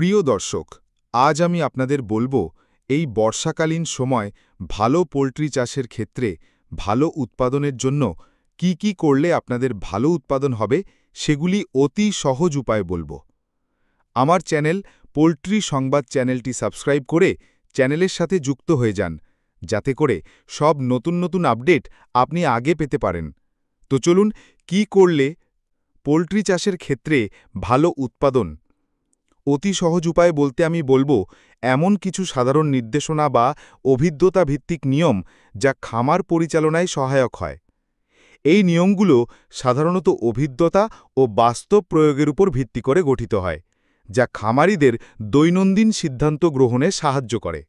প্রিয় দর্শক, আজ আমি আপনাদের বলবো এই বর্ষাকালীন সময় ভালো পোল্ট্রি চাষের ক্ষেত্রে ভালো উৎপাদনের জন্য কি করলে আপনাদের ভালো উৎপাদন হবে সেগুলি অতি সহজ উপায় বলবো। আমার চ্যানেল পোল্ট্রি সংবাদ চ্যানেলটি সাবস্ক্রাইব করে চ্যানেলের সাথে যুক্ত হয়ে যান, যাতে করে সব নতুন আপডেট আপনি আগে পেতে পারেন। তো চলুন, কি করলে পোল্ট্রি চাষের ক্ষেত্রে ভালো উৎপাদন। অতি সহজ উপায় বলতে আমি বলবো এমন কিছু সাধারণ নির্দেশনা বা অভিজ্ঞতা ভিত্তিক নিয়ম যা খামার পরিচালনায় সহায়ক হয়। এই নিয়মগুলো সাধারণত অভিজ্ঞতা ও বাস্তব প্রয়োগের উপর ভিত্তি করে গঠিত হয়, যা খামারিদের দৈনন্দিন সিদ্ধান্ত গ্রহণে সাহায্য করে।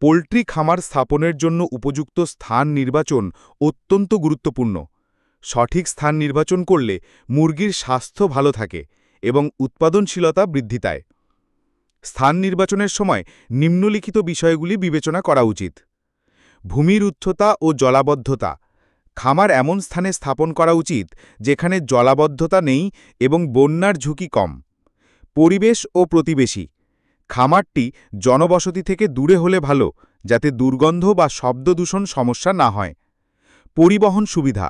পোল্ট্রি খামার স্থাপনের জন্য উপযুক্ত স্থান নির্বাচন অত্যন্ত গুরুত্বপূর্ণ। সঠিক স্থান নির্বাচন করলে মুরগির স্বাস্থ্য ভালো থাকে এবং উৎপাদনশীলতা বৃদ্ধি পায়। স্থান নির্বাচনের সময় নিম্নলিখিত বিষয়গুলি বিবেচনা করা উচিত। ভূমির উচ্চতা ও জলাবদ্ধতা। খামার এমন স্থানে স্থাপন করা উচিত যেখানে জলাবদ্ধতা নেই এবং বন্যার ঝুঁকি কম। পরিবেশ ও প্রতিবেশী। খামারটি জনবসতি থেকে দূরে হলে ভালো, যাতে দুর্গন্ধ বা শব্দ দূষণ সমস্যা না হয়। পরিবহন সুবিধা।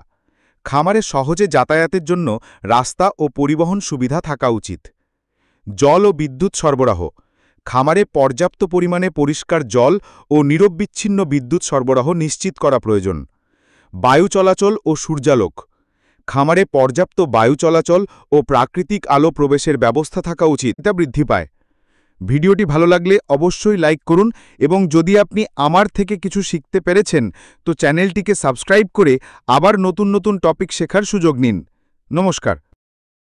খামারে সহজে যাতায়াতের জন্য রাস্তা ও পরিবহন সুবিধা থাকা উচিত। জল ও বিদ্যুৎ সরবরাহ। খামারে পর্যাপ্ত পরিমাণে পরিষ্কার জল ও নিরবিচ্ছিন্ন বিদ্যুৎ সরবরাহ নিশ্চিত করা প্রয়োজন। বায়ু চলাচল ও সূর্যালোক। খামারে পর্যাপ্ত বায়ু চলাচল ও প্রাকৃতিক আলো প্রবেশের ব্যবস্থা থাকা উচিত, এটা বৃদ্ধি পায়। ভিডিওটি ভালো লাগলে অবশ্যই লাইক করুন এবং যদি আপনি আমার থেকে কিছু শিখতে পেরেছেন তো চ্যানেলটিকে সাবস্ক্রাইব করে আবার নতুন টপিক শেখার সুযোগ নিন। নমস্কার।